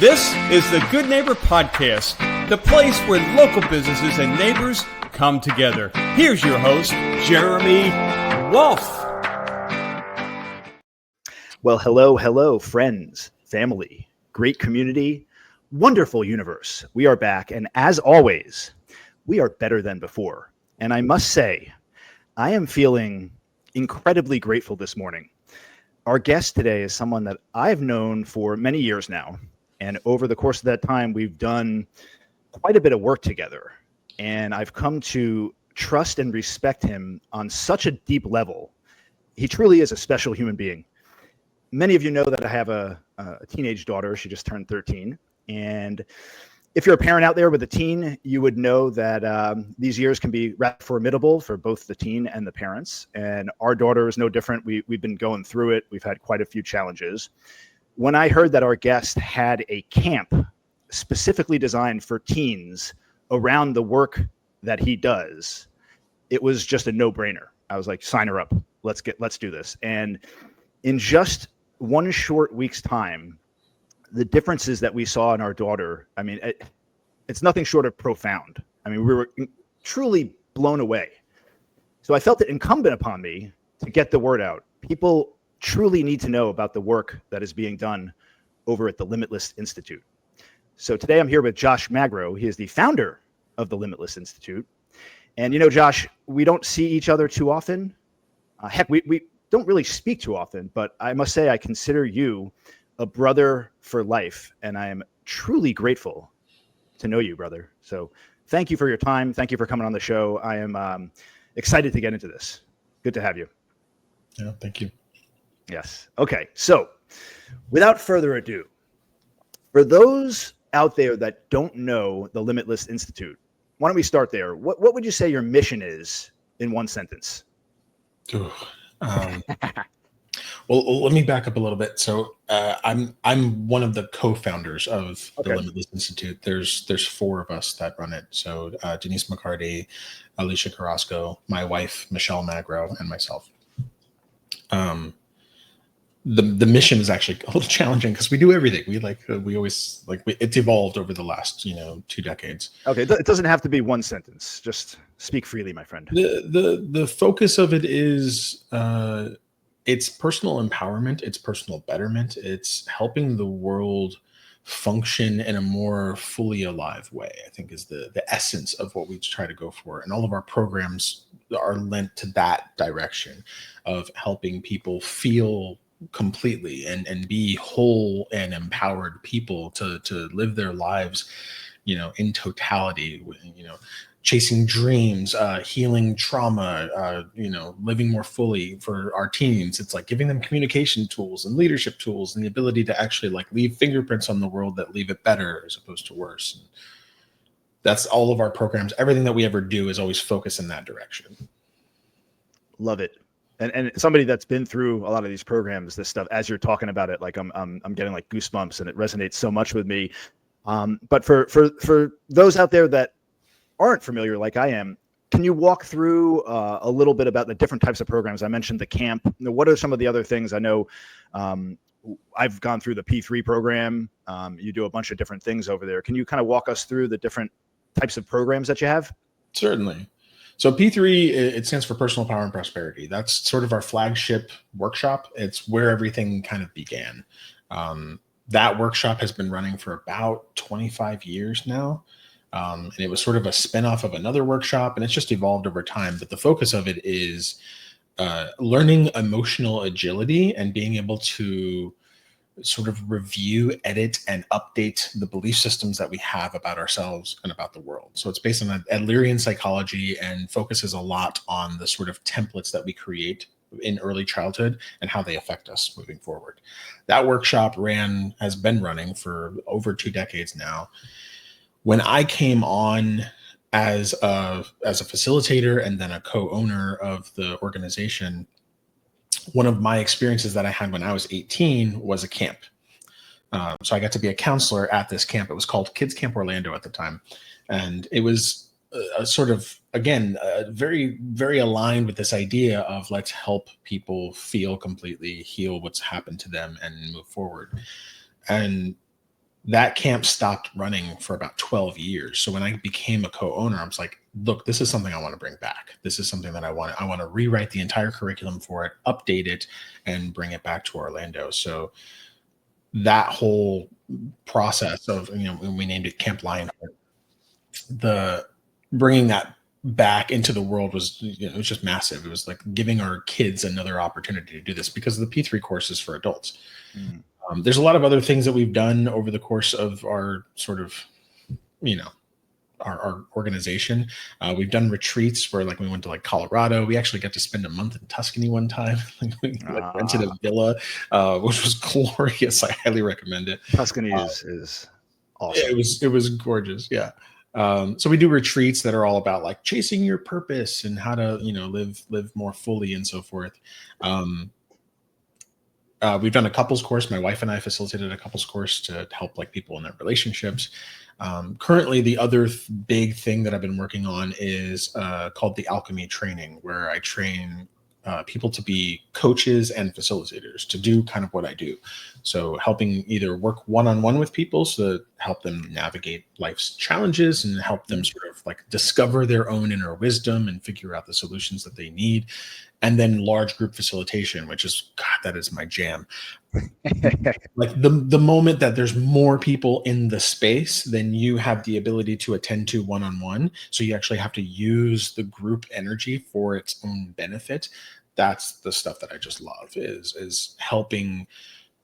This is the Good Neighbor Podcast, the place where local businesses and neighbors come together. Here's your host, Jeremy Wolf. Well, hello, friends, family, great community, wonderful universe. We are back, and as always, we are better than before. And I must say, I am feeling incredibly grateful this morning. Our guest today is someone that I've known for many years now. And over the course of that time, we've done quite a bit of work together. And I've come to trust and respect him on such a deep level. He truly is a special human being. Many of you know that I have a teenage daughter. She just turned 13. And if you're a parent out there with a teen, you would know that these years can be rather formidable for both the teen and the parents. And our daughter is no different. We've been going through it. We've had quite a few challenges. When I heard that our guest had a camp specifically designed for teens around the work that he does, it was just a no-brainer. I was like, sign her up. Let's do this. And in just one short week's time, the differences that we saw in our daughter, I mean, it's nothing short of profound. I mean, we were truly blown away. So I felt it incumbent upon me to get the word out. People truly need to know about the work that is being done over at the Limitless Institute. So today I'm here with Josh Magro. He is the founder of the Limitless Institute. And you know, Josh, we don't see each other too often. Heck, we don't really speak too often, but I must say I consider you a brother for life. And I am truly grateful to know you, brother. So thank you for your time. Thank you for coming on the show. I am excited to get into this. Good to have you. Yeah, thank you. Yes. Okay. So without further ado, for those out there that don't know the Limitless Institute, why don't we start there? What would you say your mission is in one sentence? Well, let me back up a little bit. So I'm one of the co-founders of the Limitless Institute. There's four of us that run it. So Denise McCarty, Alicia Carrasco, my wife, Michelle Magro, and myself. The mission is actually a little challenging because we do everything. It's evolved over the last 2 decades. Okay, it doesn't have to be one sentence. Just speak freely, my friend. The focus of it is it's personal empowerment, it's personal betterment, it's helping the world function in a more fully alive way, I think is the essence of what we try to go for. And all of our programs are lent to that direction of helping people feel completely and be whole and empowered people to live their lives, in totality, chasing dreams, healing trauma, living more fully. For our teens, it's like giving them communication tools and leadership tools and the ability to actually leave fingerprints on the world that leave it better as opposed to worse. And that's all of our programs. Everything that we ever do is always focused in that direction. Love it. And somebody that's been through a lot of these programs, this stuff, as you're talking about it, I'm getting goosebumps, and it resonates so much with me. But for those out there that aren't familiar like I am, can you walk through a little bit about the different types of programs? I mentioned the camp. What are some of the other things? I know I've gone through the P3 program. You do a bunch of different things over there. Can you kind of walk us through the different types of programs that you have? Certainly. So P3, it stands for Personal Power and Prosperity. That's sort of our flagship workshop. It's where everything kind of began. That workshop has been running for about 25 years now. And it was sort of a spinoff of another workshop, and it's just evolved over time. But the focus of it is learning emotional agility and being able to sort of review, edit, and update the belief systems that we have about ourselves and about the world. So it's based on Adlerian psychology and focuses a lot on the sort of templates that we create in early childhood and how they affect us moving forward. That workshop has been running for over 2 decades now. When I came on as a facilitator and then a co-owner of the organization, one of my experiences that I had when I was 18 was a camp. So I got to be a counselor at this camp. It was called Kids Camp Orlando at the time. And it was a sort of, again, very, very aligned with this idea of let's help people feel completely, heal what's happened to them and move forward. And that camp stopped running for about 12 years. So when I became a co-owner, I was like, look, this is something I want to bring back. This is something that I want to rewrite the entire curriculum for it, update it, and bring it back to Orlando. So that whole process of, when we named it Camp Lionheart, the bringing that back into the world was, it was just massive. It was like giving our kids another opportunity to do this, because the P3 course is for adults. Mm. There's a lot of other things that we've done over the course of our sort of, our organization. We've done retreats where, like, we went to like Colorado. We actually got to spend a month in Tuscany one time. We rented a villa, which was glorious. I highly recommend it. Tuscany is awesome. It was gorgeous. Yeah. So we do retreats that are all about like chasing your purpose and how to, live more fully and so forth. We've done a couples course. My wife and I facilitated a couples course to help like people in their relationships. Currently, the other big thing that I've been working on is called the Alchemy Training, where I train people to be coaches and facilitators to do kind of what I do. So helping either work one-on-one with people to help them navigate life's challenges and help them sort of like discover their own inner wisdom and figure out the solutions that they need. And then large group facilitation, which is, God, that is my jam. Like the moment that there's more people in the space than you have the ability to attend to one-on-one, so you actually have to use the group energy for its own benefit. That's the stuff that I just love, is helping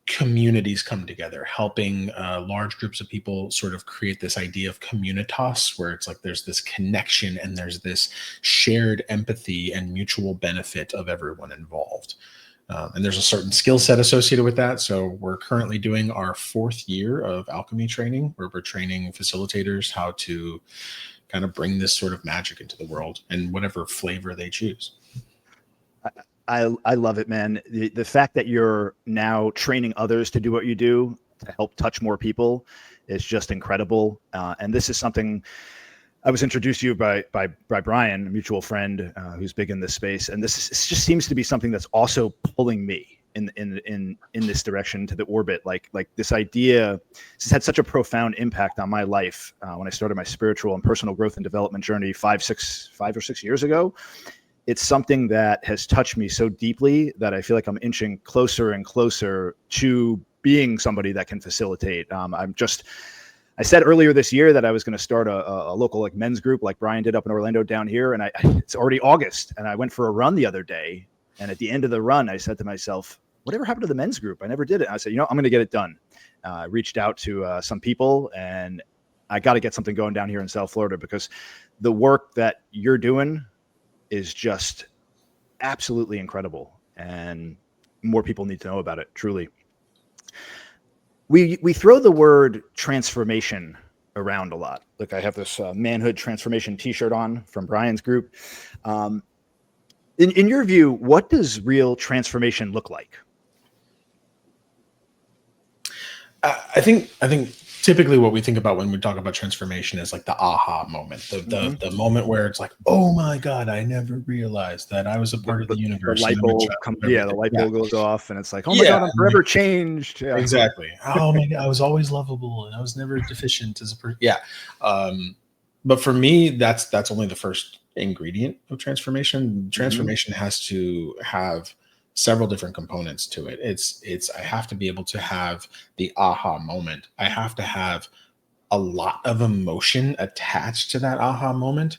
communities come together, helping large groups of people sort of create this idea of communitas, where it's like there's this connection and there's this shared empathy and mutual benefit of everyone involved. And there's a certain skill set associated with that. So we're currently doing our 4th year of alchemy training, where we're training facilitators how to kind of bring this sort of magic into the world in whatever flavor they choose. I love it, man. The fact that you're now training others to do what you do to help touch more people is just incredible. And this is something I was introduced to you by Brian, a mutual friend who's big in this space. And this just seems to be something that's also pulling me in this direction to the orbit. Like this idea, this had such a profound impact on my life when I started my spiritual and personal growth and development journey 5 or 6 years ago. It's something that has touched me so deeply that I feel like I'm inching closer and closer to being somebody that can facilitate. I said earlier this year that I was going to start a local like men's group like Brian did up in Orlando down here. And it's already August, and I went for a run the other day. And at the end of the run, I said to myself, whatever happened to the men's group? I never did it. And I said, I'm going to get it done. I reached out to some people, and I got to get something going down here in South Florida, because the work that you're doing is just absolutely incredible, and more people need to know about it. Truly. We throw the word transformation around a lot. Look, I have this manhood transformation t-shirt on from Brian's group. In your view, what does real transformation look like? I think typically what we think about when we talk about transformation is like the aha moment, the moment where it's like, oh my God, I never realized that I was a part of the universe. The light bulb goes off, and it's like, oh my God, I'm forever changed. Yeah. Exactly. Oh my God, I was always lovable and I was never deficient as a person. Yeah. But for me, that's only the first ingredient of transformation. Transformation has to have several different components to it. It's I have to be able to have the aha moment. I have to have a lot of emotion attached to that aha moment.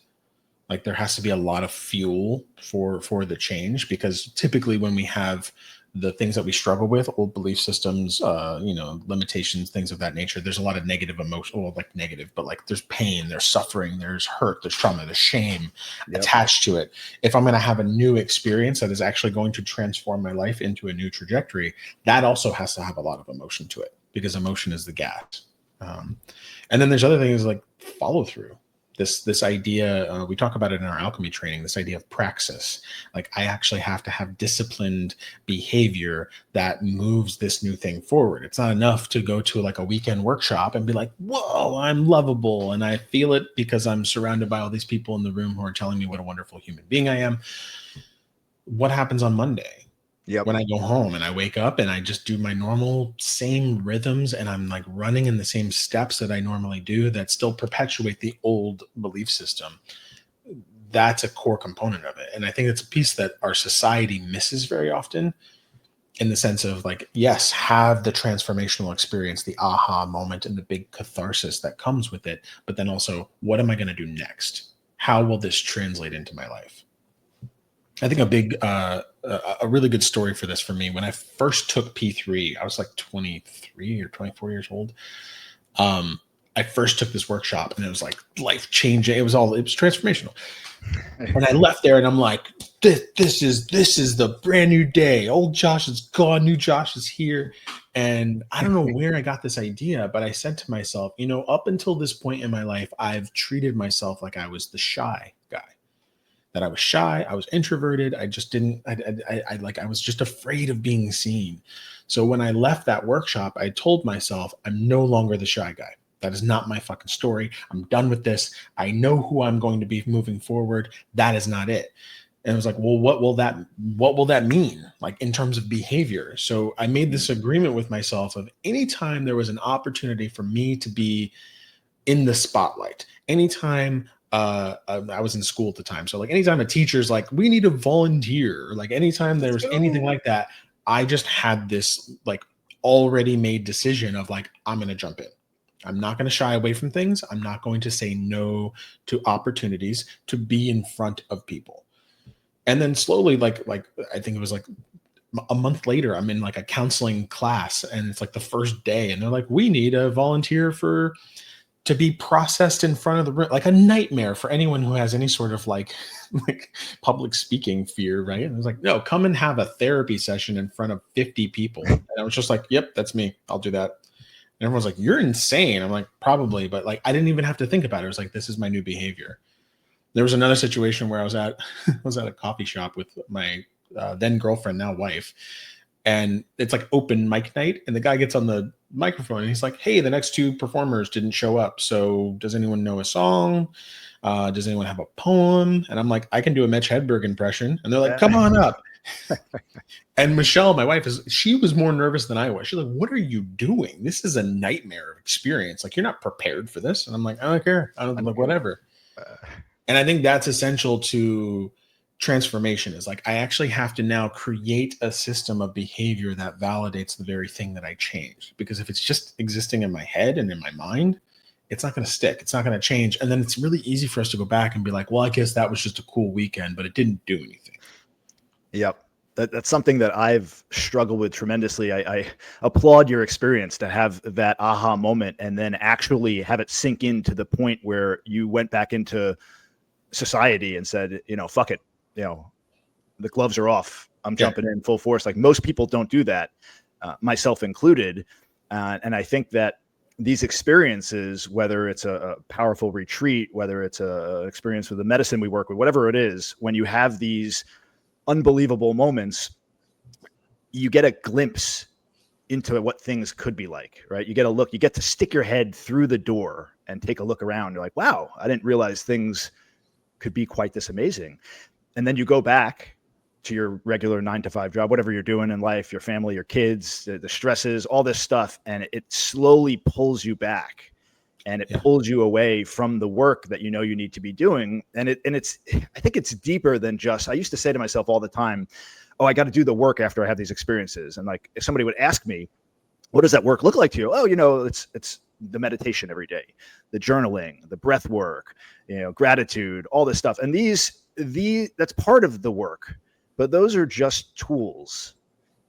Like there has to be a lot of fuel for the change, because typically when we have the things that we struggle with, old belief systems, limitations, things of that nature, there's a lot of negative emotion, well, like negative, but like there's pain, there's suffering, there's hurt, there's trauma, there's shame attached to it. If I'm going to have a new experience that is actually going to transform my life into a new trajectory, that also has to have a lot of emotion to it, because emotion is the gas. And then there's other things like follow through. This idea, we talk about it in our alchemy training, this idea of praxis. Like I actually have to have disciplined behavior that moves this new thing forward. It's not enough to go to like a weekend workshop and be like, whoa, I'm lovable. And I feel it because I'm surrounded by all these people in the room who are telling me what a wonderful human being I am. What happens on Monday? Yep. When I go home and I wake up and I just do my normal same rhythms and I'm like running in the same steps that I normally do that still perpetuate the old belief system, that's a core component of it. And I think it's a piece that our society misses very often, in the sense of like, yes, have the transformational experience, the aha moment and the big catharsis that comes with it. But then also, what am I going to do next? How will this translate into my life? I think a really good story for this for me, when I first took P3, I was like 23 or 24 years old. I first took this workshop and it was like life changing. It was transformational. And I left there and I'm like, this is the brand new day. Old Josh is gone. New Josh is here. And I don't know where I got this idea, but I said to myself, up until this point in my life, I've treated myself like I was the shy guy. That I was shy, I was introverted. I just didn't, I was just afraid of being seen. So when I left that workshop, I told myself, I'm no longer the shy guy. That is not my fucking story. I'm done with this. I know who I'm going to be moving forward. That is not it. And I was like, well, what will that mean? Like in terms of behavior. So I made this agreement with myself of anytime there was an opportunity for me to be in the spotlight, anytime I was in school at the time. So like anytime a teacher's like, we need a volunteer, or like anytime there was anything like that, I just had this like already made decision of like, I'm going to jump in. I'm not going to shy away from things. I'm not going to say no to opportunities to be in front of people. And then slowly, like I think it was like a month later, I'm in like a counseling class and it's like the first day and they're like, we need a volunteer to be processed in front of the room, like a nightmare for anyone who has any sort of like public speaking fear, right? And I was like, no, come and have a therapy session in front of 50 people. And I was just like, yep, that's me. I'll do that. And everyone's like, you're insane. I'm like, probably, but like, I didn't even have to think about it. I was like, this is my new behavior. There was another situation where I was at a coffee shop with my then girlfriend, now wife. And it's like open mic night. And the guy gets on the microphone and he's like, hey, the next two performers didn't show up. So does anyone know a song? Does anyone have a poem? And I'm like, I can do a Mitch Hedberg impression. And they're like, come on up. And Michelle, my wife, she was more nervous than I was. She's like, what are you doing? This is a nightmare of experience. Like, you're not prepared for this. And I'm like, I don't care. I don't like whatever. And I think that's essential to transformation, is like, I actually have to now create a system of behavior that validates the very thing that I changed. Because if it's just existing in my head and in my mind, it's not going to stick. It's not going to change. And then it's really easy for us to go back and be like, well, I guess that was just a cool weekend, but it didn't do anything. Yep. That's something that I've struggled with tremendously. I applaud your experience to have that aha moment and then actually have it sink in to the point where you went back into society and said, fuck it. The gloves are off. I'm jumping in full force. Like, most people don't do that, myself included. And I think that these experiences, whether it's a powerful retreat, whether it's a experience with the medicine we work with, whatever it is, when you have these unbelievable moments, you get a glimpse into what things could be like, right? You get to stick your head through the door and take a look around. You're like, wow, I didn't realize things could be quite this amazing. And then you go back to your regular 9-to-5 job, whatever you're doing in life, your family, your kids, the stresses, all this stuff. And it slowly pulls you back, and it pulls you away from the work that you need to be doing. And I think it's deeper than just, I used to say to myself all the time, oh, I got to do the work after I have these experiences. And like, if somebody would ask me, what does that work look like to you? Oh, it's the meditation every day, the journaling, the breath work, gratitude, all this stuff. And that's part of the work, but those are just tools.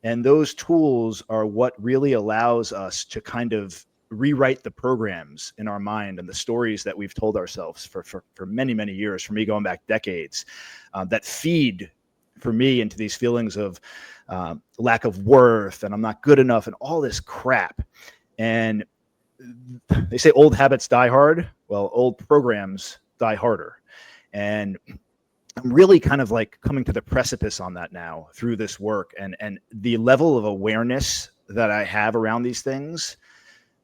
And those tools are what really allows us to kind of rewrite the programs in our mind and the stories that we've told ourselves for many, many years, for me going back decades, that feed for me into these feelings of lack of worth, and I'm not good enough, and all this crap. And they say old habits die hard. Well, old programs die harder. And I'm really kind of like coming to the precipice on that now through this work, and the level of awareness that I have around these things.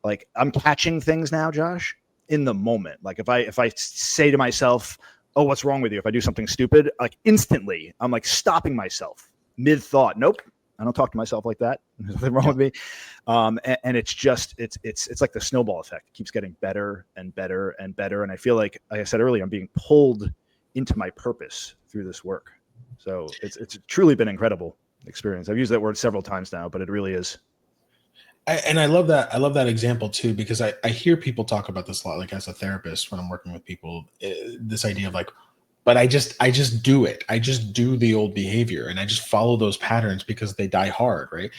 Like, I'm catching things now, Josh, in the moment. Like, if I say to myself, oh, what's wrong with you? If I do something stupid, like, instantly I'm like stopping myself mid thought. Nope, I don't talk to myself like that. There's nothing wrong with me. And it's just, it's like the snowball effect. It keeps getting better and better and better. And I feel like I said earlier, I'm being pulled into my purpose through this work. So it's truly been an incredible experience. I've used that word several times now, but it really is. And I love that. I love that example too, because I hear people talk about this a lot, like as a therapist, when I'm working with people, this idea of like, but I just do it. I just do the old behavior and I just follow those patterns because they die hard. Right.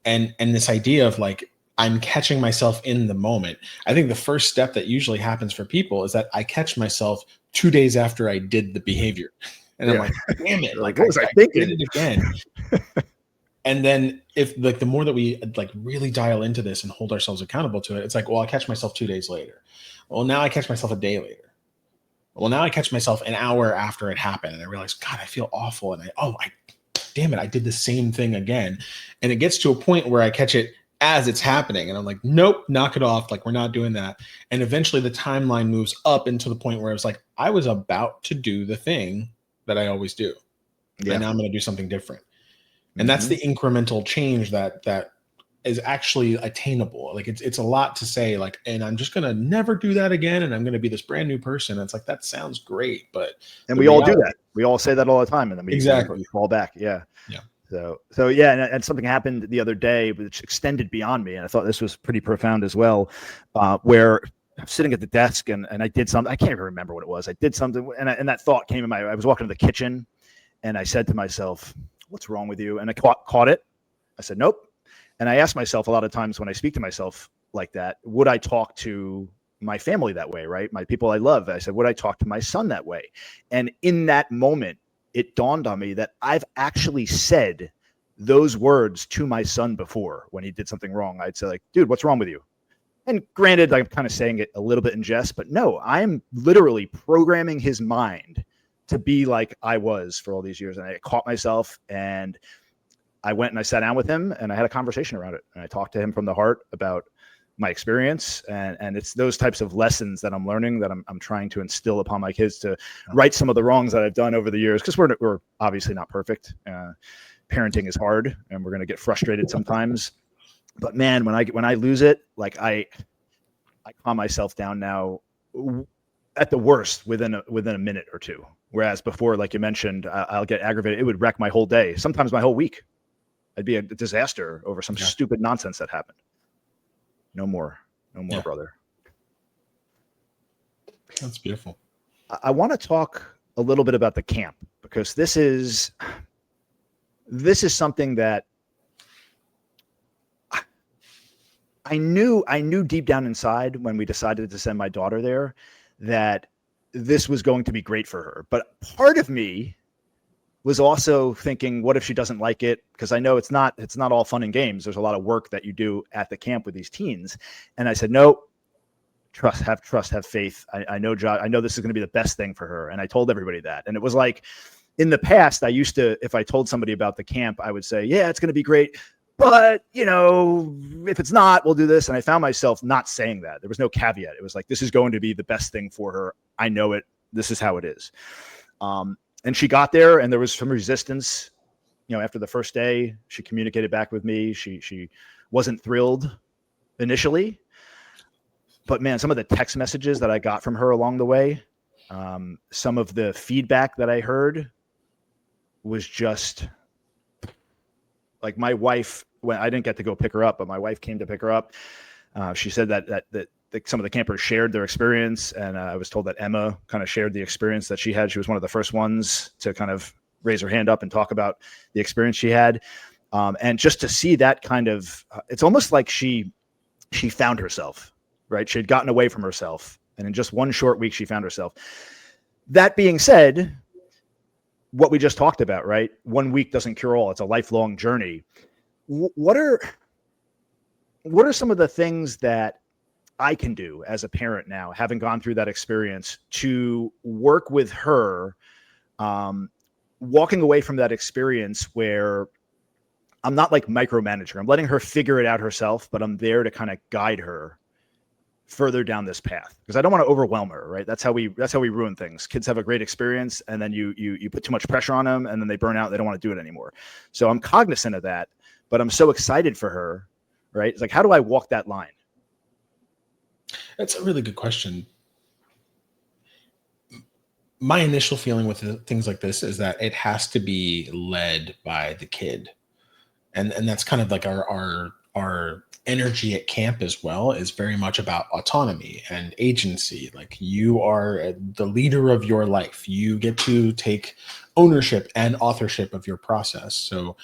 And this idea of like, I'm catching myself in the moment. I think the first step that usually happens for people is that I catch myself 2 days after I did the behavior. And I'm like, damn it. Like, what was I thinking? did it again. And then if like the more that we like really dial into this and hold ourselves accountable to it, it's like, well, I catch myself 2 days later. Well, now I catch myself a day later. Well, now I catch myself an hour after it happened. And I realize, God, I feel awful. And damn it, I did the same thing again. And it gets to a point where I catch it as it's happening. And I'm like, nope, knock it off. Like, we're not doing that. And eventually the timeline moves up into the point where I was like, I was about to do the thing that I always do. Yeah. And now I'm going to do something different. And that's the incremental change that is actually attainable. Like it's a lot to say, like, and I'm just going to never do that again. And I'm going to be this brand new person. And it's like, that sounds great. And we all do that. We all say that all the time. And then we fall back. Yeah. Yeah. So yeah. And something happened the other day, which extended beyond me. And I thought this was pretty profound as well, where I'm sitting at the desk and I did something. I can't even remember what it was. I did something. And that thought came in I was walking to the kitchen and I said to myself, what's wrong with you? And I caught it. I said, nope. And I asked myself a lot of times when I speak to myself like that, would I talk to my family that way, right? My people I love. I said, would I talk to my son that way? And in that moment, it dawned on me that I've actually said those words to my son before when he did something wrong. I'd say like, dude, what's wrong with you? And granted, I'm kind of saying it a little bit in jest, but no, I'm literally programming his mind to be like I was for all these years. And I caught myself and I went and I sat down with him and I had a conversation around it. And I talked to him from the heart about my experience. And it's those types of lessons that I'm learning that I'm trying to instill upon my kids to right some of the wrongs that I've done over the years. Cause we're obviously not perfect. Parenting is hard and we're going to get frustrated sometimes, but man, when I lose it, like I calm myself down now at the worst within a minute or two. Whereas before, like you mentioned, I'll get aggravated. It would wreck my whole day, sometimes my whole week. I'd be a disaster over some stupid nonsense that happened. No more, brother. That's beautiful. I want to talk a little bit about the camp because this is something that I knew deep down inside when we decided to send my daughter there that this was going to be great for her. But part of me was also thinking, what if she doesn't like it? Because I know it's not all fun and games. There's a lot of work that you do at the camp with these teens. And I said, no, have faith. I know Josh, I know this is going to be the best thing for her. And I told everybody that. And it was like in the past, I used to, if I told somebody about the camp, I would say, yeah, it's going to be great. But, if it's not, we'll do this. And I found myself not saying that. There was no caveat. It was like, this is going to be the best thing for her. I know it. This is how it is. And she got there and there was some resistance. After the first day, she communicated back with me. She wasn't thrilled initially. But man, some of the text messages that I got from her along the way, some of the feedback that I heard was just like my wife, when I didn't get to go pick her up, but my wife came to pick her up. She said that some of the campers shared their experience. And I was told that Emma kind of shared the experience that she had. She was one of the first ones to kind of raise her hand up and talk about the experience she had. And just to see that kind of, it's almost like she found herself, right? She had gotten away from herself. And in just one short week, she found herself. That being said, what we just talked about, right? 1 week doesn't cure all. It's a lifelong journey. What are some of the things that I can do as a parent now, having gone through that experience, to work with her, walking away from that experience where I'm not like micromanager. I'm letting her figure it out herself, but I'm there to kind of guide her further down this path because I don't want to overwhelm her, right? That's how we ruin things. Kids have a great experience and then you put too much pressure on them and then they burn out. They don't want to do it anymore. So I'm cognizant of that. but I'm so excited for her, right? It's like, how do I walk that line? That's a really good question. My initial feeling with things like this is that it has to be led by the kid. And that's kind of like our energy at camp as well, is very much about autonomy and agency. Like, you are the leader of your life. You get to take ownership and authorship of your process. So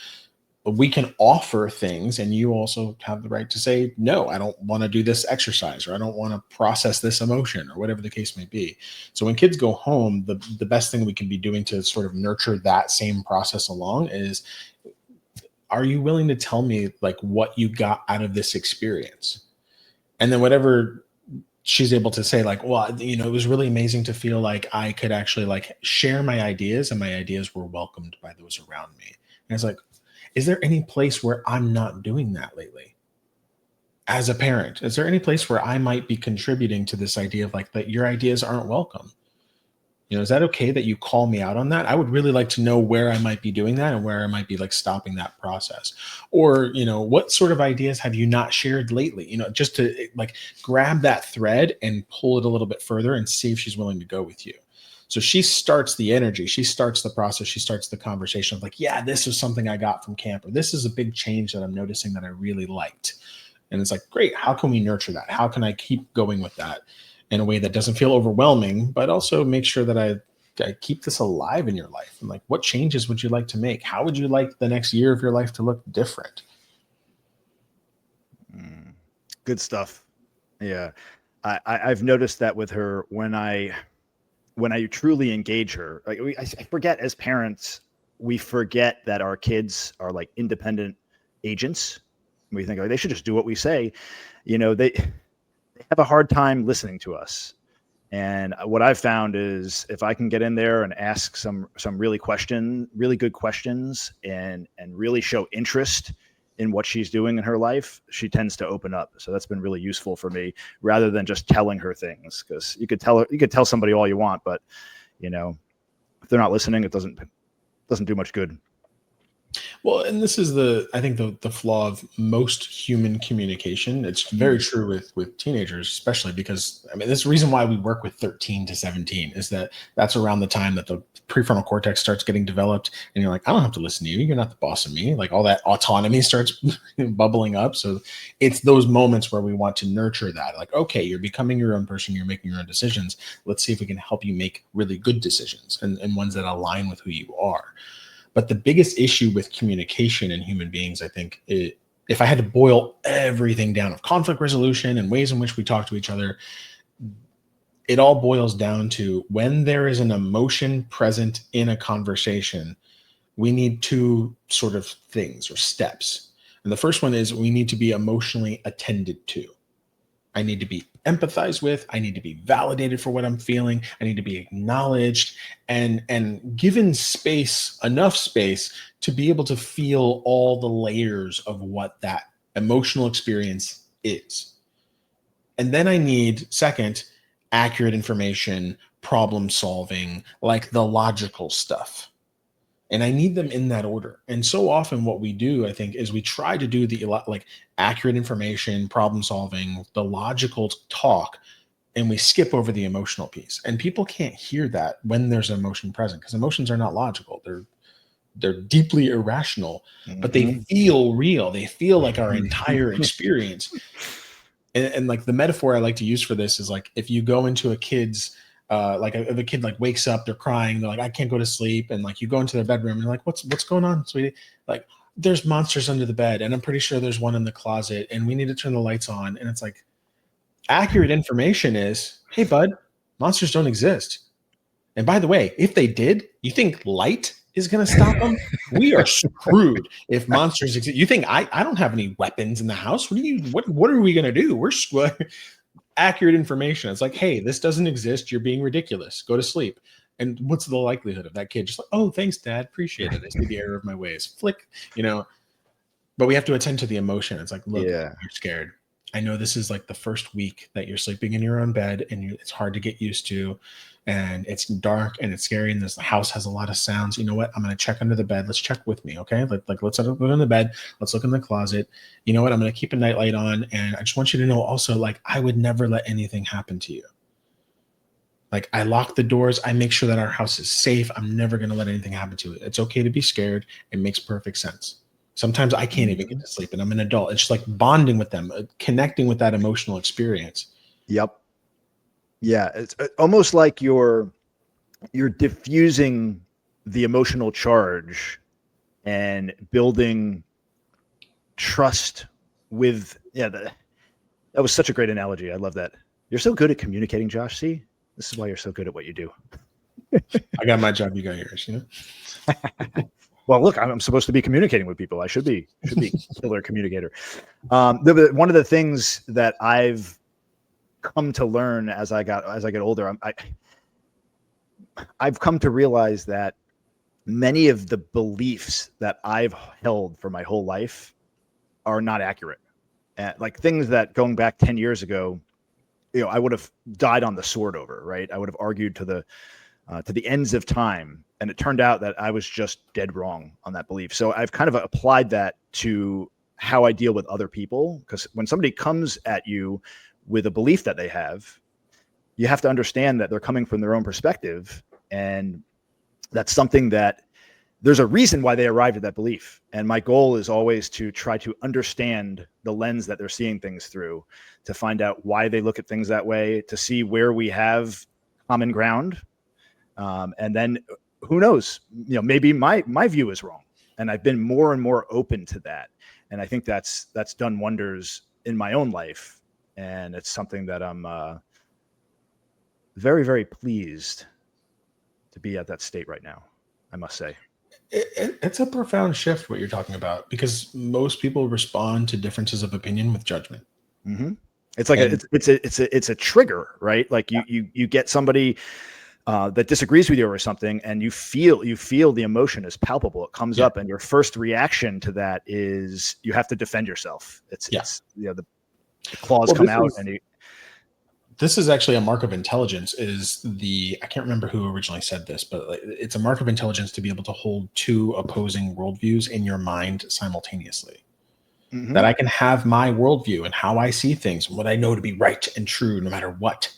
we can offer things, and you also have the right to say, no, I don't want to do this exercise, or I don't want to process this emotion, or whatever the case may be. So when kids go home, the best thing we can be doing to sort of nurture that same process along is, are you willing to tell me like what you got out of this experience? And then whatever she's able to say, like, well, you know, it was really amazing to feel like I could actually like share my ideas, and my ideas were welcomed by those around me. And it's like, is there any place where I'm not doing that lately? As a parent, is there any place where I might be contributing to this idea of like that your ideas aren't welcome? You know, is that okay that you call me out on that? I would really like to know where I might be doing that, and where I might be like stopping that process. Or, you know, what sort of ideas have you not shared lately? You know, just to like grab that thread and pull it a little bit further and see if she's willing to go with you. So she starts the energy, she starts the process, she starts the conversation of like, yeah, this is something I got from camp, or this is a big change that I'm noticing that I really liked. And it's like, great, how can we nurture that? How can I keep going with that in a way that doesn't feel overwhelming, but also make sure that I keep this alive in your life? And like, what changes would you like to make? How would you like the next year of your life to look different? Good stuff. Yeah. I've noticed that with her, when I truly engage her, like I forget, as parents, we forget that our kids are like independent agents. We think like they should just do what we say. You know, they have a hard time listening to us. And what I've found is, if I can get in there and ask some really good questions, and really show interest in what she's doing in her life, she tends to open up. So that's been really useful for me, rather than just telling her things. Because you could tell somebody all you want, but you know, if they're not listening, it doesn't do much good. Well, and this is I think the flaw of most human communication. It's very true with teenagers, especially because, I mean, this is the reason why we work with 13 to 17 is that's around the time that the prefrontal cortex starts getting developed, and you're like, I don't have to listen to you. You're not the boss of me. Like, all that autonomy starts bubbling up. So it's those moments where we want to nurture that. Like, okay, you're becoming your own person. You're making your own decisions. Let's see if we can help you make really good decisions, and ones that align with who you are. But the biggest issue with communication in human beings, I think, if I had to boil everything down of conflict resolution and ways in which we talk to each other, it all boils down to, when there is an emotion present in a conversation, we need two sort of things or steps. And the first one is, we need to be emotionally attended to. I need to be empathized with. I need to be validated for what I'm feeling. I need to be acknowledged and given enough space to be able to feel all the layers of what that emotional experience is. And then I need, second, accurate information, problem solving, like the logical stuff. And I need them in that order. And so often what we do, I think, is we try to do the like accurate information, problem solving, the logical talk, and we skip over the emotional piece. And people can't hear that when there's emotion present, because emotions are not logical. They're deeply irrational, but they feel real. They feel like our entire experience. And like the metaphor I like to use for this is like, if you go into a kid's like if a kid like wakes up, they're crying, they're like, I can't go to sleep, and like you go into their bedroom and you're like, what's going on, sweetie? Like, there's monsters under the bed, and I'm pretty sure there's one in the closet, and we need to turn the lights on. And it's like, accurate information is, hey bud, monsters don't exist. And by the way, if they did, you think light is going to stop them? We are screwed if monsters exist. You think I don't have any weapons in the house? What are we going to do? We're screwed. Accurate information. It's like, hey, this doesn't exist. You're being ridiculous. Go to sleep. And what's the likelihood of that kid just like, oh, thanks, Dad. Appreciate it. I see the error of my ways. Flick, you know. But we have to attend to the emotion. It's like, look, you're scared. I know this is like the first week that you're sleeping in your own bed and it's hard to get used to, and it's dark and it's scary, and the house has a lot of sounds. You know what? I'm going to check under the bed. Let's check with me. Okay. Let's look in the bed. Let's look in the closet. You know what? I'm going to keep a nightlight on. And I just want you to know also, like, I would never let anything happen to you. Like, I lock the doors. I make sure that our house is safe. I'm never going to let anything happen to it. It's okay to be scared. It makes perfect sense. Sometimes I can't even get to sleep and I'm an adult. It's just like bonding with them, connecting with that emotional experience. Yep. Yeah. It's almost like you're diffusing the emotional charge and building trust with, that was such a great analogy. I love that. You're so good at communicating, Josh. See, this is why you're so good at what you do. I got my job. You got yours, you know? Well, look, I'm supposed to be communicating with people. I should be killer communicator. One of the things that I've come to learn as I get older, I've come to realize that many of the beliefs that I've held for my whole life are not accurate. Like things that going back 10 years ago, I would have died on the sword over, right? I would have argued to the ends of time. And it turned out that I was just dead wrong on that belief. So I've kind of applied that to how I deal with other people. Because when somebody comes at you with a belief that they have, you have to understand that they're coming from their own perspective. And that's something that there's a reason why they arrived at that belief. And my goal is always to try to understand the lens that they're seeing things through, to find out why they look at things that way, to see where we have common ground. And then who knows, maybe my view is wrong. And I've been more and more open to that. And I think that's done wonders in my own life. And it's something that I'm very, very pleased to be at that state right now, I must say. It's a profound shift what you're talking about, because most people respond to differences of opinion with judgment. Mm-hmm. It's like it's a trigger, right? Like you get somebody that disagrees with you or something, and you feel the emotion is palpable. It comes up, and your first reaction to that is you have to defend yourself. It's the claws come out, and this is actually a mark of intelligence. I can't remember who originally said this, but it's a mark of intelligence to be able to hold two opposing worldviews in your mind simultaneously. Mm-hmm. That I can have my worldview and how I see things, what I know to be right and true, no matter what,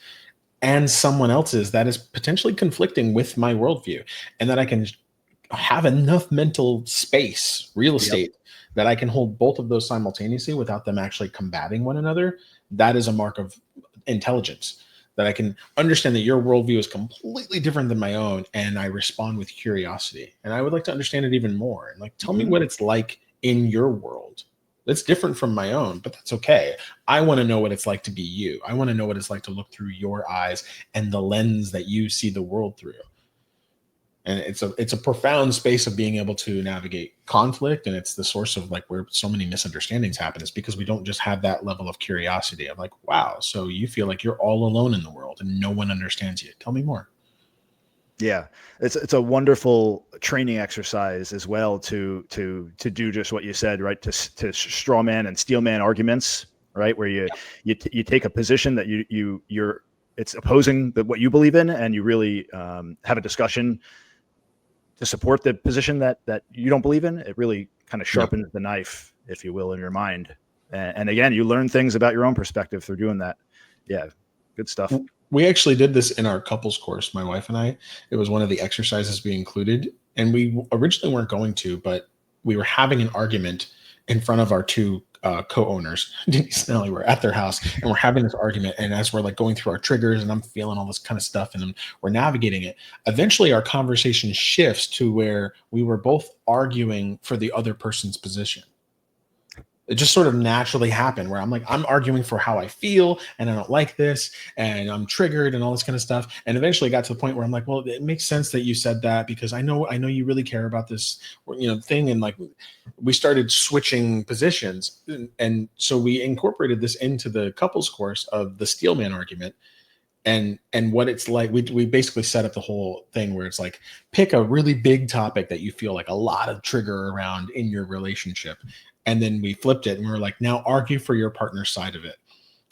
and someone else's that is potentially conflicting with my worldview, and that I can have enough mental space, real estate, that I can hold both of those simultaneously without them actually combating one another. That is a mark of intelligence, that I can understand that your worldview is completely different than my own, and I respond with curiosity. And I would like to understand it even more. And tell me what it's like in your world. It's different from my own, but that's okay. I want to know what it's like to be you. I want to know what it's like to look through your eyes and the lens that you see the world through. And it's a profound space of being able to navigate conflict. And it's the source of where so many misunderstandings happen, is because we don't just have that level of curiosity of wow, so you feel like you're all alone in the world and no one understands you. Tell me more. Yeah, it's a wonderful training exercise as well to do just what you said, right? To straw man and steel man arguments, right? Where you take a position that you're it's opposing what you believe in, and you really have a discussion to support the position that you don't believe in. It really kind of sharpens the knife, if you will, in your mind. And again, you learn things about your own perspective through doing that. Yeah, good stuff. We actually did this in our couples course, my wife and I. It was one of the exercises we included, and we originally weren't going to, but we were having an argument in front of our two co-owners, Denise and Ellie. Were at their house, and we're having this argument. And as we're going through our triggers, and I'm feeling all this kind of stuff, and we're navigating it, eventually our conversation shifts to where we were both arguing for the other person's position. It just sort of naturally happened, where I'm arguing for how I feel, and I don't like this, and I'm triggered, and all this kind of stuff. And eventually got to the point where I'm well, it makes sense that you said that, because I know you really care about this, thing. And we started switching positions. And so we incorporated this into the couples course of the steelman argument. And what it's like, we basically set up the whole thing where it's pick a really big topic that you feel a lot of trigger around in your relationship. And then we flipped it, and we were now argue for your partner's side of it.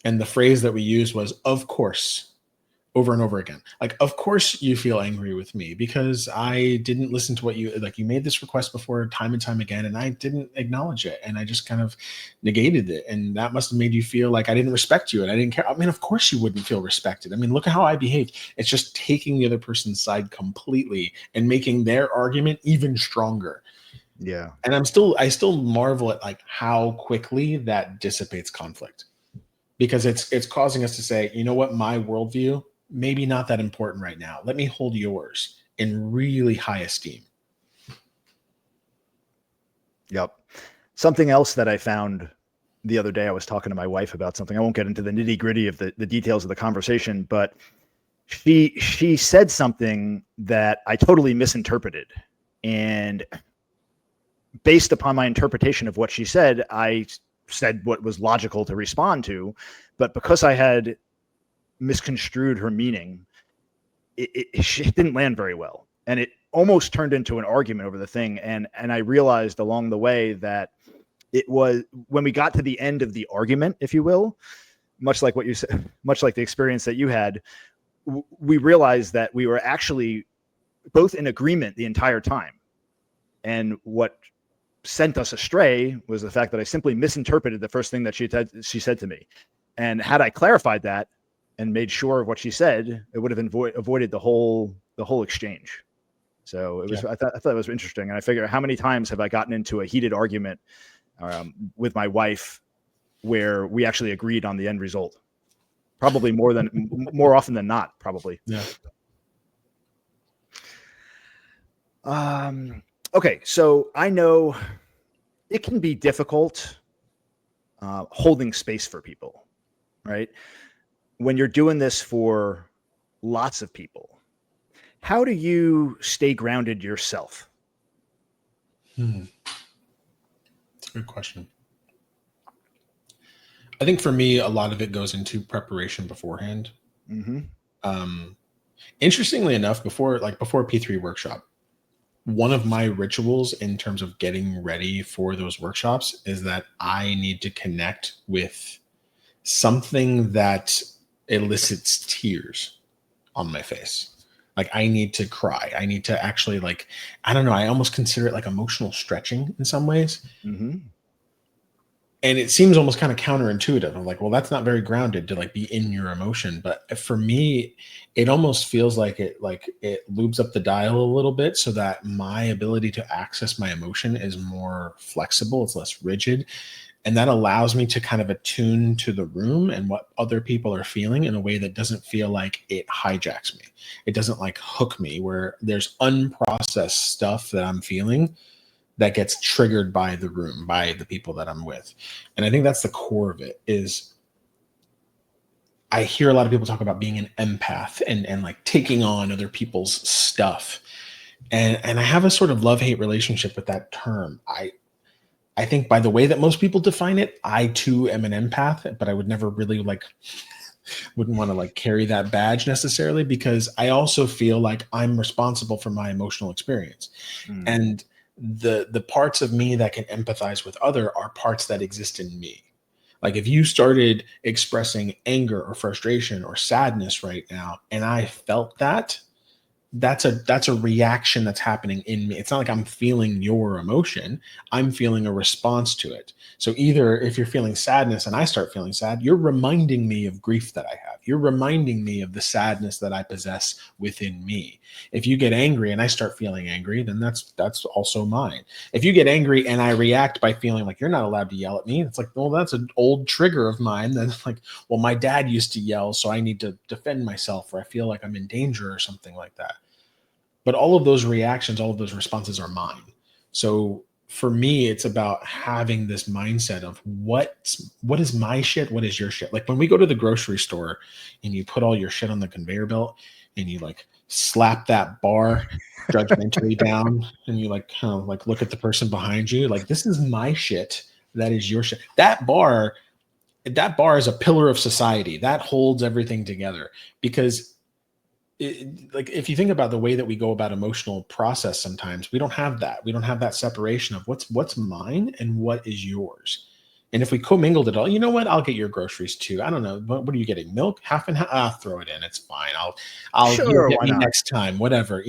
And the phrase that we used was, of course, over and over again. Like, of course you feel angry with me because I didn't listen to what you made this request before time and time again, and I didn't acknowledge it. And I just kind of negated it. And that must have made you feel like I didn't respect you and I didn't care. I mean, of course you wouldn't feel respected. I mean, look at how I behaved. It's just taking the other person's side completely and making their argument even stronger. Yeah. And I still marvel at like how quickly that dissipates conflict, because it's causing us to say, you know what, my worldview, maybe not that important right now. Let me hold yours in really high esteem. Yep. Something else that I found the other day, I was talking to my wife about something. I won't get into the nitty gritty of the details of the conversation, but she said something that I totally misinterpreted. And based upon my interpretation of what she said, I said what was logical to respond to. But because I had misconstrued her meaning, it didn't land very well, and it almost turned into an argument over the thing. And I realized along the way that it was, when we got to the end of the argument, if you will, much like what you said, much like the experience that you had, we realized that we were actually both in agreement the entire time. And what sent us astray was the fact that I simply misinterpreted the first thing that she said to me. And had I clarified that and made sure of what she said, it would have avoided the whole exchange. So it was, I thought it was interesting. And I figure, how many times have I gotten into a heated argument with my wife where we actually agreed on the end result? Probably more often than not, probably. Yeah. Okay. So I know it can be difficult holding space for people, right? When you're doing this for lots of people, how do you stay grounded yourself? That's a good question. I think for me, a lot of it goes into preparation beforehand. Mm-hmm. Interestingly enough, before P3 workshop, one of my rituals in terms of getting ready for those workshops is that I need to connect with something that elicits tears on my face. Like, I need to cry. I need to actually, like, I don't know, I almost consider it like emotional stretching in some ways. Mm-hmm. And it seems almost kind of counterintuitive. I'm like, well, that's not very grounded to like be in your emotion. But for me, it almost feels like it lubes up the dial a little bit so that my ability to access my emotion is more flexible. It's less rigid. And that allows me to kind of attune to the room and what other people are feeling in a way that doesn't feel like it hijacks me. It doesn't like hook me, where there's unprocessed stuff that I'm feeling that gets triggered by the room, by the people that I'm with. And I think that's the core of it. Is I hear a lot of people talk about being an empath and like taking on other people's stuff. And I have a sort of love-hate relationship with that term. I think by the way that most people define it, I too am an empath, but I would never really wouldn't want to like carry that badge necessarily, because I also feel like I'm responsible for my emotional experience. And the parts of me that can empathize with other are parts that exist in me. Like, if you started expressing anger or frustration or sadness right now, and I felt that, that's a reaction that's happening in me. It's not like I'm feeling your emotion. I'm feeling a response to it. So either if you're feeling sadness and I start feeling sad, you're reminding me of grief that I have. You're reminding me of the sadness that I possess within me. If you get angry and I start feeling angry, then that's also mine. If you get angry and I react by feeling like you're not allowed to yell at me, it's like, well, that's an old trigger of mine. Then like, well, my dad used to yell, so I need to defend myself, or I feel like I'm in danger or something like that. But all of those reactions, all of those responses are mine. So for me, it's about having this mindset of what is my shit? What is your shit? Like, when we go to the grocery store and you put all your shit on the conveyor belt and you like slap that bar judgmentally down, and you like kind of like look at the person behind you, like, this is my shit. That is your shit. That bar is a pillar of society that holds everything together, because like, if you think about the way that we go about emotional process, sometimes we don't have that. We don't have that separation of what's mine and what is yours. And if we commingled it all, you know what? I'll get your groceries too. I don't know. What are you getting? Milk? Half and half? Throw it in. It's fine. You'll Sure, get why me not? next time, whatever,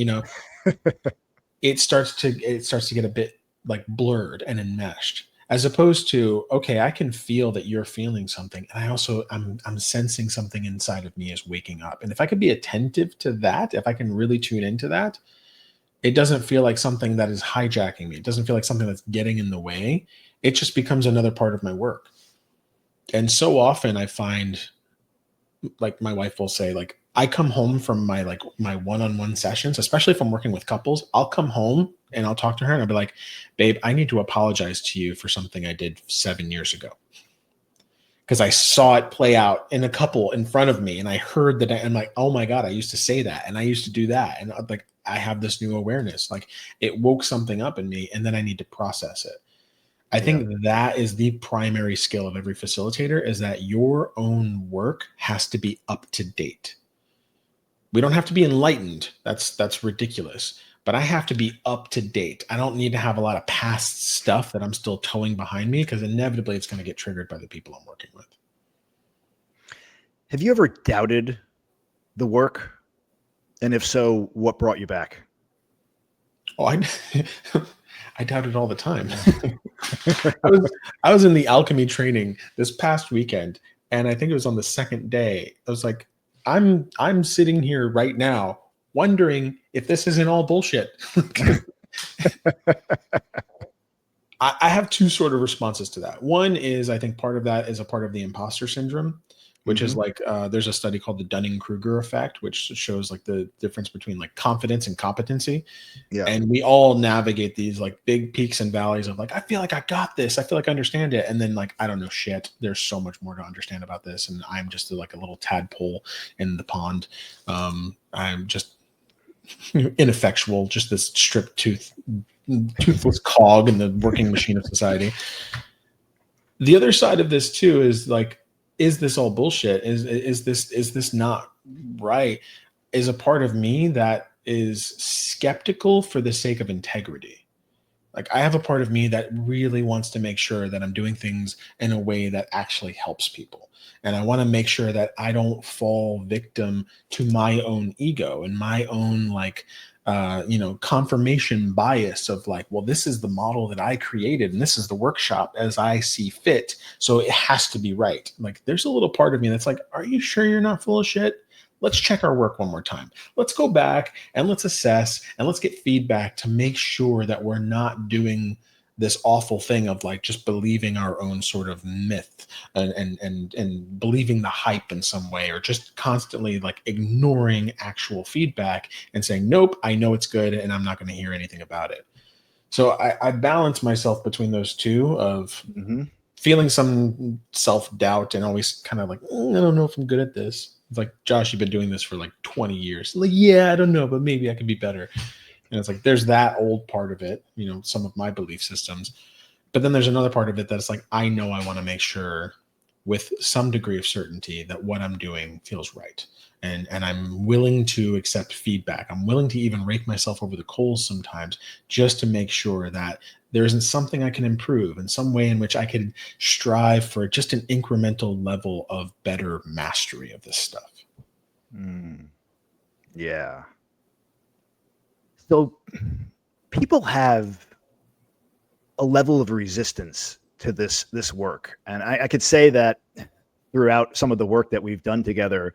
it starts to get a bit like blurred and enmeshed, as opposed to, okay, I can feel that you're feeling something. And I'm sensing something inside of me is waking up. And if I could be attentive to that, if I can really tune into that, it doesn't feel like something that is hijacking me. It doesn't feel like something that's getting in the way. It just becomes another part of my work. And so often I find, like, my wife will say, like, I come home from my one-on-one sessions, especially if I'm working with couples, I'll come home and I'll talk to her and I'll be like, babe, I need to apologize to you for something I did 7 years ago. Because I saw it play out in a couple in front of me, and I heard that. I'm like, oh my God, I used to say that, and I used to do that. And like, I have this new awareness, like it woke something up in me, and then I need to process it. I think that is the primary skill of every facilitator, is that your own work has to be up to date. We don't have to be enlightened. That's ridiculous. But I have to be up to date. I don't need to have a lot of past stuff that I'm still towing behind me, because inevitably it's going to get triggered by the people I'm working with. Have you ever doubted the work? And if so, what brought you back? Oh, I doubt it all the time. I was in the alchemy training this past weekend, and I think it was on the second day. I was like, I'm sitting here right now wondering if this isn't all bullshit. I have two sort of responses to that. One is, I think part of that is a part of the imposter syndrome, which is like, there's a study called the Dunning-Kruger effect, which shows like the difference between like confidence and competency. Yeah. And we all navigate these like big peaks and valleys of like, I feel like I got this. I feel like I understand it. And then like, I don't know shit. There's so much more to understand about this. And I'm just like a little tadpole in the pond. I'm just ineffectual, just this stripped toothless cog in the working machine of society. The other side of this too is like, is this all bullshit? Is this not right? Is a part of me that is skeptical for the sake of integrity. Like, I have a part of me that really wants to make sure that I'm doing things in a way that actually helps people. And I want to make sure that I don't fall victim to my own ego and my own like, confirmation bias of like, well, this is the model that I created and this is the workshop as I see fit, so it has to be right. Like, there's a little part of me that's like, are you sure you're not full of shit? Let's check our work one more time. Let's go back and let's assess and let's get feedback to make sure that we're not doing this awful thing of like just believing our own sort of myth and believing the hype in some way, or just constantly like ignoring actual feedback and saying, nope, I know it's good and I'm not going to hear anything about it. So I balance myself between those two of feeling some self-doubt and always kind of like, I don't know if I'm good at this. It's like, Josh, you've been doing this for like 20 years. Like, yeah, I don't know, but maybe I can be better. And it's like, there's that old part of it, some of my belief systems. But then there's another part of it that's like, I know I want to make sure with some degree of certainty that what I'm doing feels right. And I'm willing to accept feedback. I'm willing to even rake myself over the coals sometimes just to make sure that there isn't something I can improve in some way in which I can strive for just an incremental level of better mastery of this stuff. Yeah. So people have a level of resistance to this work. And I could say that throughout some of the work that we've done together.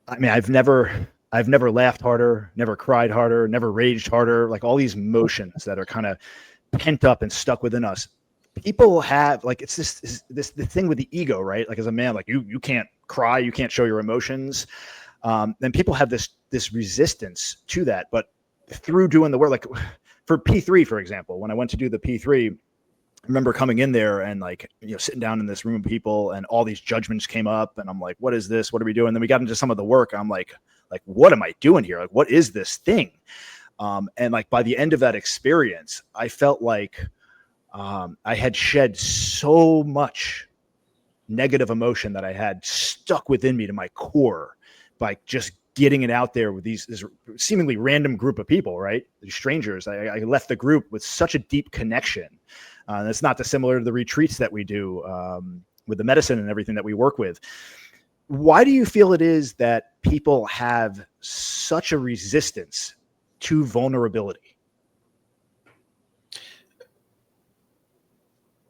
I mean, I've never laughed harder, never cried harder, never raged harder, like all these emotions that are kind of pent up and stuck within us. People have like, it's this thing with the ego, right? Like, as a man, like you can't cry, you can't show your emotions. And people have this resistance to that, but through doing the work, like for P3, for example, when I went to do the P3, I remember coming in there and like, sitting down in this room of people and all these judgments came up and I'm like, what is this? What are we doing? And then we got into some of the work. I'm like, what am I doing here? Like, what is this thing? And like, by the end of that experience, I felt like I had shed so much negative emotion that I had stuck within me to my core by just getting it out there with this seemingly random group of people, right? These strangers. I left the group with such a deep connection And it's not dissimilar to the retreats that we do with the medicine and everything that we work with. Why do you feel it is that people have such a resistance to vulnerability?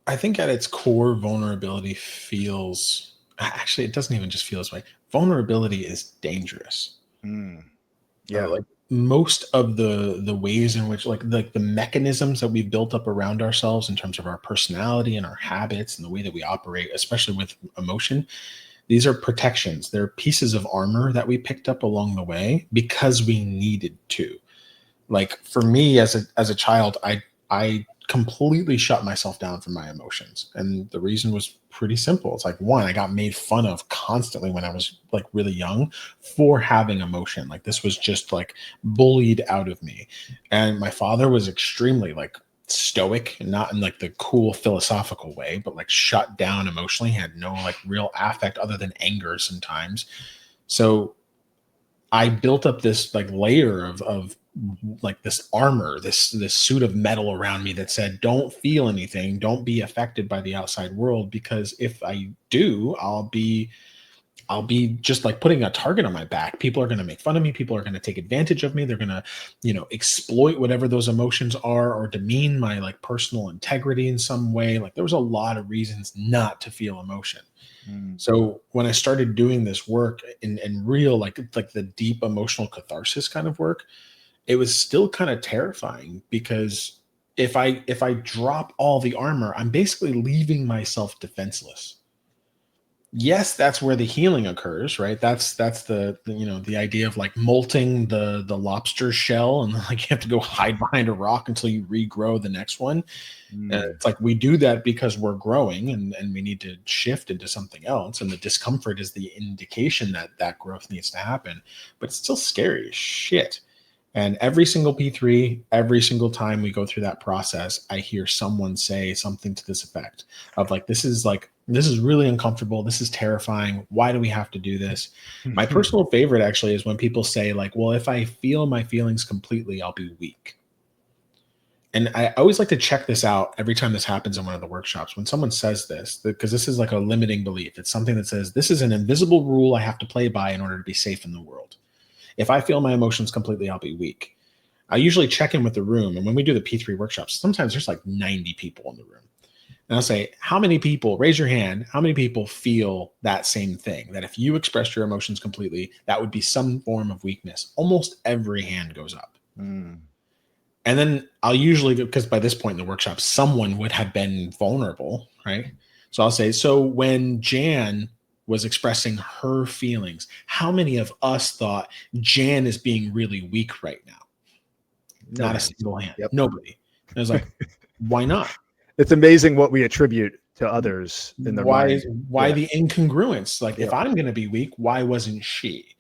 I think at its core, vulnerability feels, actually, it doesn't even just feel this way. Vulnerability is dangerous. Yeah. Like most of the ways in which like the mechanisms that we've built up around ourselves in terms of our personality and our habits and the way that we operate, especially with emotion, these are protections. They're pieces of armor that we picked up along the way because we needed to. Like for me as a child, I completely shut myself down from my emotions. And the reason was pretty simple. It's like, one, I got made fun of constantly when I was like really young for having emotion. Like this was just like bullied out of me. And my father was extremely like stoic, not in like the cool philosophical way, but like shut down emotionally, had no like real affect other than anger sometimes. So I built up this like layer of like this armor, this suit of metal around me that said, don't feel anything, don't be affected by the outside world, because if I do, I'll be just like putting a target on my back. People are going to make fun of me. People are going to take advantage of me. They're going to, exploit whatever those emotions are or demean my like personal integrity in some way. Like there was a lot of reasons not to feel emotion. So when I started doing this work in real, like the deep emotional catharsis kind of work, it was still kind of terrifying because if I drop all the armor, I'm basically leaving myself defenseless. Yes, that's where the healing occurs, right? That's the idea of like molting the lobster shell, and like you have to go hide behind a rock until you regrow the next one. It's like we do that because we're growing and we need to shift into something else, and the discomfort is the indication that growth needs to happen. But it's still scary as shit. And every single P3, every single time we go through that process, I hear someone say something to this effect of like, this is really uncomfortable. This is terrifying. Why do we have to do this? My personal favorite actually is when people say like, well, if I feel my feelings completely, I'll be weak. And I always like to check this out every time this happens in one of the workshops. When someone says this, because this is like a limiting belief. It's something that says, this is an invisible rule I have to play by in order to be safe in the world. If I feel my emotions completely, I'll be weak. I usually check in with the room. And when we do the P3 workshops, sometimes there's like 90 people in the room. And I'll say, how many people, raise your hand, how many people feel that same thing? That if you express your emotions completely, that would be some form of weakness. Almost every hand goes up. And then I'll usually, because by this point in the workshop, someone would have been vulnerable, right? So I'll say, so when Jan was expressing her feelings, how many of us thought Jan is being really weak right now? Not a single hand. Yep. Nobody. And I was like, why not? It's amazing what we attribute to others in their mind. Why the incongruence? Like, if I'm going to be weak, why wasn't she?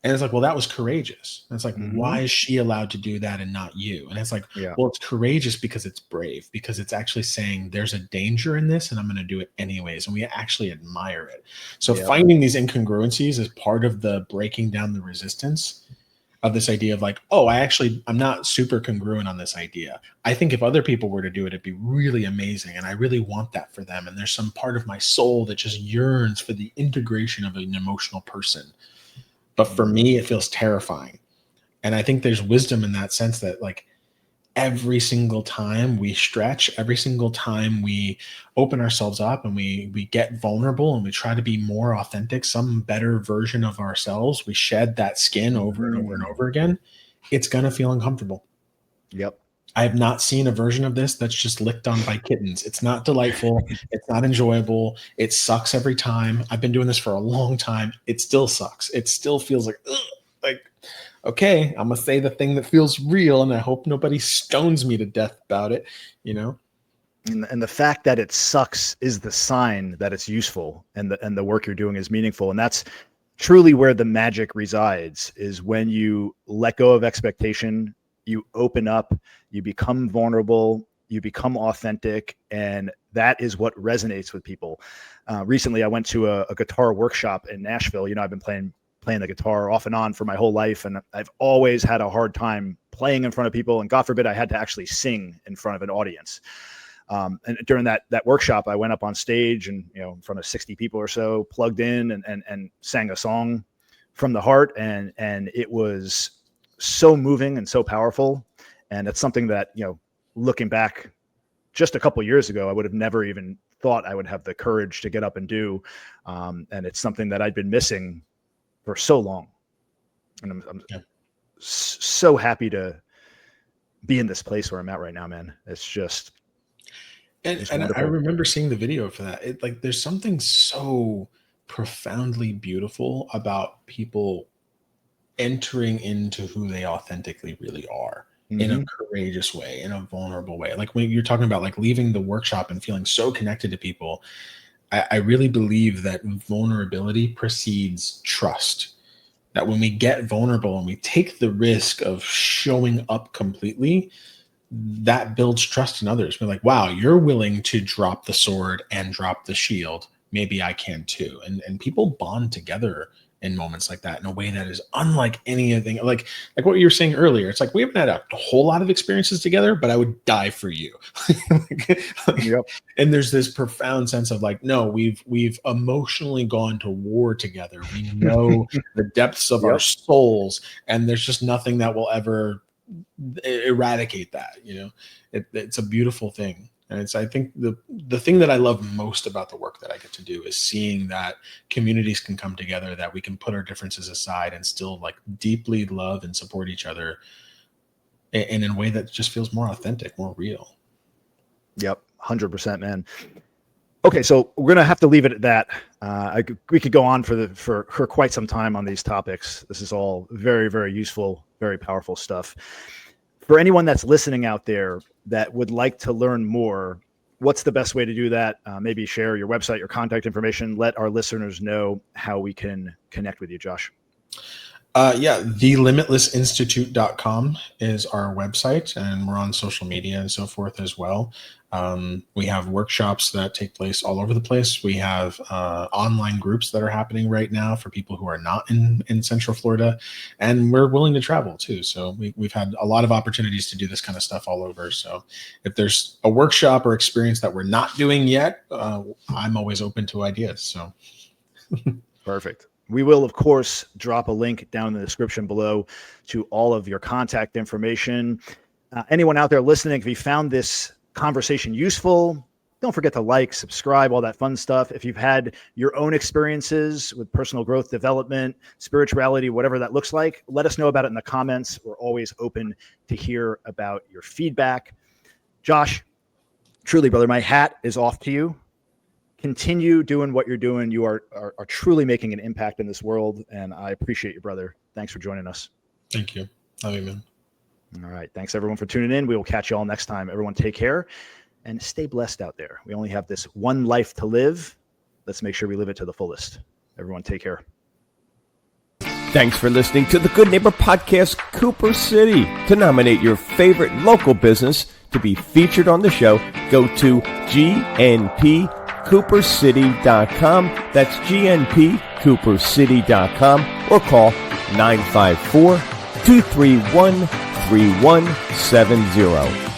And it's like, well, that was courageous. And it's like, why is she allowed to do that and not you? And it's like, well, it's courageous because it's brave, because it's actually saying there's a danger in this and I'm going to do it anyways. And we actually admire it. So finding these incongruencies is part of the breaking down the resistance of this idea of like, oh, I'm not super congruent on this idea. I think if other people were to do it, it'd be really amazing. And I really want that for them. And there's some part of my soul that just yearns for the integration of an emotional person. But for me, it feels terrifying. And I think there's wisdom in that sense that like every single time we stretch, every single time we open ourselves up and we get vulnerable and we try to be more authentic, some better version of ourselves, we shed that skin over and over and over again, it's going to feel uncomfortable. Yep. I have not seen a version of this that's just licked on by kittens. It's not delightful. It's not enjoyable. It sucks every time. I've been doing this for a long time. It still sucks. It still feels like, okay, I'm going to say the thing that feels real, and I hope nobody stones me to death about it, And the fact that it sucks is the sign that it's useful and the work you're doing is meaningful. And that's truly where the magic resides, is when you let go of expectation, you open up, you become vulnerable, you become authentic, and that is what resonates with people. Recently, I went to a guitar workshop in Nashville. I've been playing the guitar off and on for my whole life, and I've always had a hard time playing in front of people, and God forbid I had to actually sing in front of an audience. And during that workshop, I went up on stage and, in front of 60 people or so, plugged in and sang a song from the heart. And it was so moving and so powerful. And it's something that, looking back just a couple of years ago, I would have never even thought I would have the courage to get up and do. And it's something that I'd been missing for so long. And I'm so happy to be in this place where I'm at right now, man. It's just, and I remember seeing the video for that. There's something so profoundly beautiful about people entering into who they authentically really are. Mm-hmm. In a courageous way, in a vulnerable way. Like when you're talking about leaving the workshop and feeling so connected to people, I really believe that vulnerability precedes trust. That when we get vulnerable and we take the risk of showing up completely, that builds trust in others. We're like, wow, you're willing to drop the sword and drop the shield. Maybe I can too. And people bond together in moments like that in a way that is unlike anything. Like what you were saying earlier, it's like we haven't had a whole lot of experiences together, but I would die for you. Yep. And there's this profound sense of no, we've emotionally gone to war together. We know the depths of our souls, and there's just nothing that will ever eradicate that. It's a beautiful thing. And I think the thing that I love most about the work that I get to do is seeing that communities can come together, that we can put our differences aside and still deeply love and support each other in a way that just feels more authentic, more real. Yep. 100%, man. Okay. So we're going to have to leave it at that. We could go on for quite some time on these topics. This is all very, very useful, very powerful stuff. For anyone that's listening out there that would like to learn more, what's the best way to do that? Maybe share your website, your contact information. Let our listeners know how we can connect with you, Josh. TheLimitlessInstitute.com is our website, and we're on social media and so forth as well. We have workshops that take place all over the place. We have online groups that are happening right now for people who are not in Central Florida, and we're willing to travel too. So we've had a lot of opportunities to do this kind of stuff all over. So if there's a workshop or experience that we're not doing yet, I'm always open to ideas. So perfect. We will, of course, drop a link down in the description below to all of your contact information. Anyone out there listening, if you found this conversation useful, don't forget to like, subscribe, all that fun stuff. If you've had your own experiences with personal growth, development, spirituality, whatever that looks like, let us know about it in the comments. We're always open to hear about your feedback. Josh, truly, brother, my hat is off to you. Continue doing what you're doing. You are truly making an impact in this world, and I appreciate you, brother. Thanks for joining us. Thank you. Love you, man. All right. Thanks, everyone, for tuning in. We will catch you all next time. Everyone, take care and stay blessed out there. We only have this one life to live. Let's make sure we live it to the fullest. Everyone, take care. Thanks for listening to the Good Neighbor Podcast, Cooper City. To nominate your favorite local business to be featured on the show, go to GNPCoopercity.com. That's GNPCoopercity.com, or call 954-231-3170.